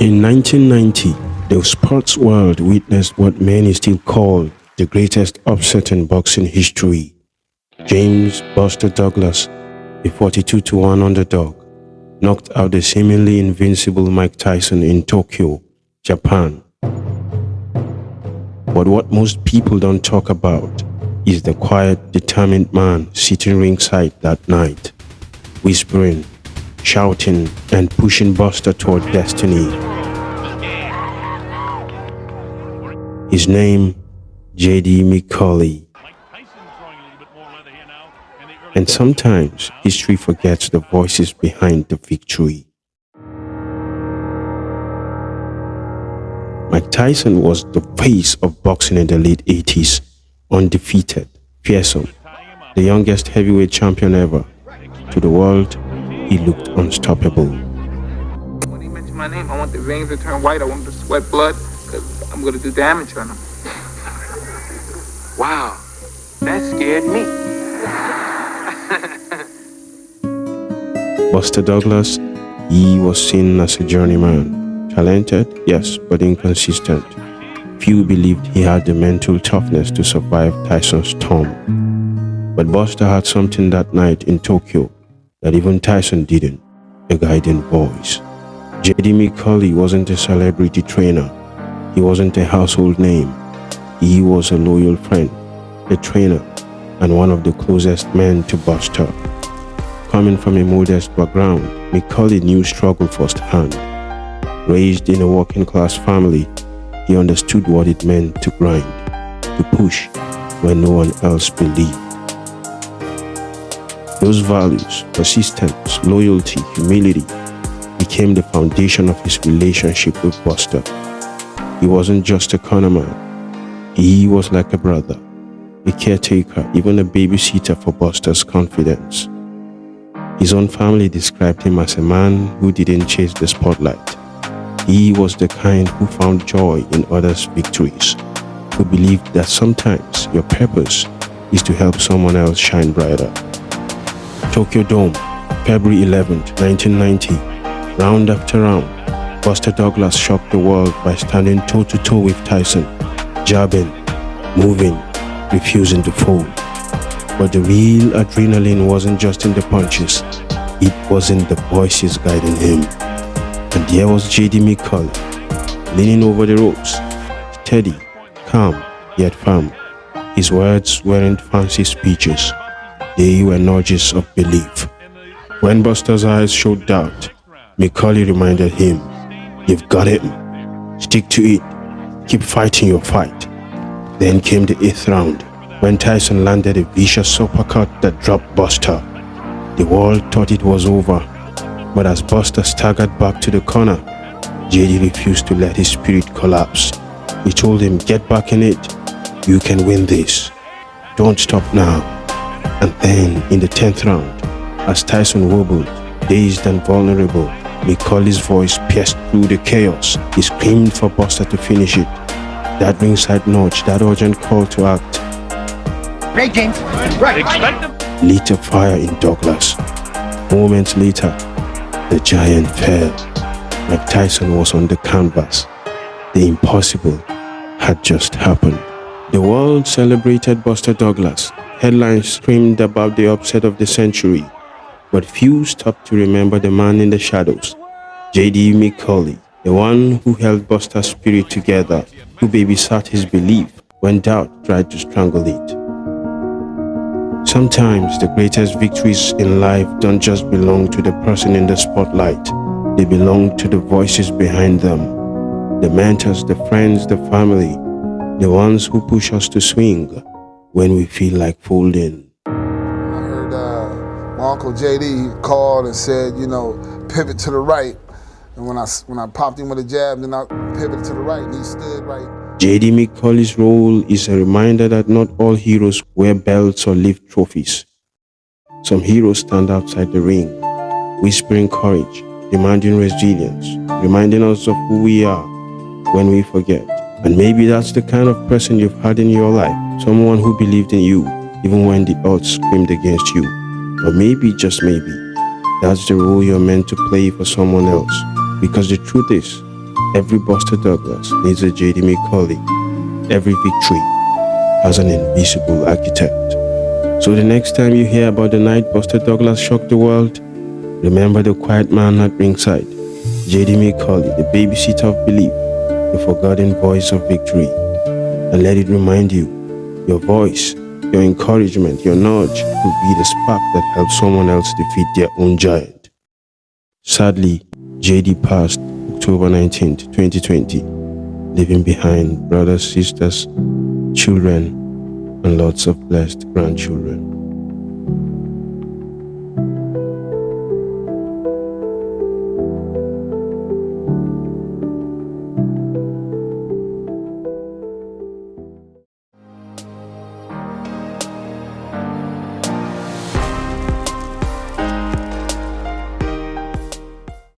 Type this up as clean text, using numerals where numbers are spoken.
In 1990, the sports world witnessed what many still call the greatest upset in boxing history. James "Buster" Douglas, a 42-1 underdog, knocked out the seemingly invincible Mike Tyson in Tokyo, Japan. But what most people don't talk about is the quiet, determined man sitting ringside that night, whispering, shouting, and pushing Buster toward destiny. His name, J.D McCauley. And sometimes history forgets the voices behind the victory. Mike Tyson was the face of boxing in the late 80s, undefeated, fearsome, the youngest heavyweight champion ever. To the world, he looked unstoppable. When he mentioned my name, I want the veins to turn white, I want to sweat blood, because I'm going to do damage on him. Wow, that scared me. Buster Douglas, he was seen as a journeyman. Talented, yes, but inconsistent. Few believed he had the mental toughness to survive Tyson's storm. But Buster had something that night in Tokyo that even Tyson didn't, a guiding voice. J.D McCauley wasn't a celebrity trainer. He wasn't a household name. He was a loyal friend, a trainer, and one of the closest men to Buster. Coming from a modest background, McCauley knew struggle firsthand. Raised in a working-class family, he understood what it meant to grind, to push when no one else believed. Those values, persistence, loyalty, humility, became the foundation of his relationship with Buster. He wasn't just a cornerman. He was like a brother, a caretaker, even a babysitter for Buster's confidence. His own family described him as a man who didn't chase the spotlight. He was the kind who found joy in others' victories, who believed that sometimes your purpose is to help someone else shine brighter. Tokyo Dome, February 11th, 1990. Round after round, Buster Douglas shocked the world by standing toe-to-toe with Tyson, jabbing, moving, refusing to fold. But the real adrenaline wasn't just in the punches, it was in the voices guiding him. And there was J.D McCauley, leaning over the ropes, steady, calm, yet firm. His words weren't fancy speeches, they were nudges of belief. When Buster's eyes showed doubt, McCauley reminded him, "You've got him. Stick to it. Keep fighting your fight." Then came the 8th round, when Tyson landed a vicious uppercut that dropped Buster. The world thought it was over, but as Buster staggered back to the corner, J.D refused to let his spirit collapse. He told him, "Get back in it. You can win this. Don't stop now." And then, in the 10th round, as Tyson wobbled, dazed and vulnerable, McCauley's voice pierced through the chaos. He screamed for Buster to finish it. That ringside nudge, that urgent call to act, Great, James. Right. Expect him. lit a fire in Douglas. Moments later, the giant fell. Mike Tyson was on the canvas. The impossible had just happened. The world celebrated Buster Douglas. Headlines screamed about the upset of the century. But few stopped to remember the man in the shadows, J.D McCauley, the one who held Buster's spirit together, who babysat his belief when doubt tried to strangle it. Sometimes the greatest victories in life don't just belong to the person in the spotlight. They belong to the voices behind them, the mentors, the friends, the family, the ones who push us to swing when we feel like folding. I heard my Uncle J.D. called and said, pivot to the right. And when I popped him with a jab, then I pivoted to the right, and he stood right. J.D McCauley's role is a reminder that not all heroes wear belts or lift trophies. Some heroes stand outside the ring, whispering courage, demanding resilience, reminding us of who we are when we forget. And maybe that's the kind of person you've had in your life, someone who believed in you, even when the odds screamed against you. Or maybe, just maybe, that's the role you're meant to play for someone else. Because the truth is, Every Buster Douglas needs a J.D McCauley. Every victory has an invisible architect. So the next time you hear about the night Buster Douglas shocked the world, remember the quiet man at ringside, J.D McCauley, the babysitter of belief, the forgotten voice of victory. And let it remind you, your voice, your encouragement, your nudge could be the spark that helps someone else defeat their own giant. Sadly, J.D. passed October 19th, 2020, leaving behind brothers, sisters, children, and lots of blessed grandchildren.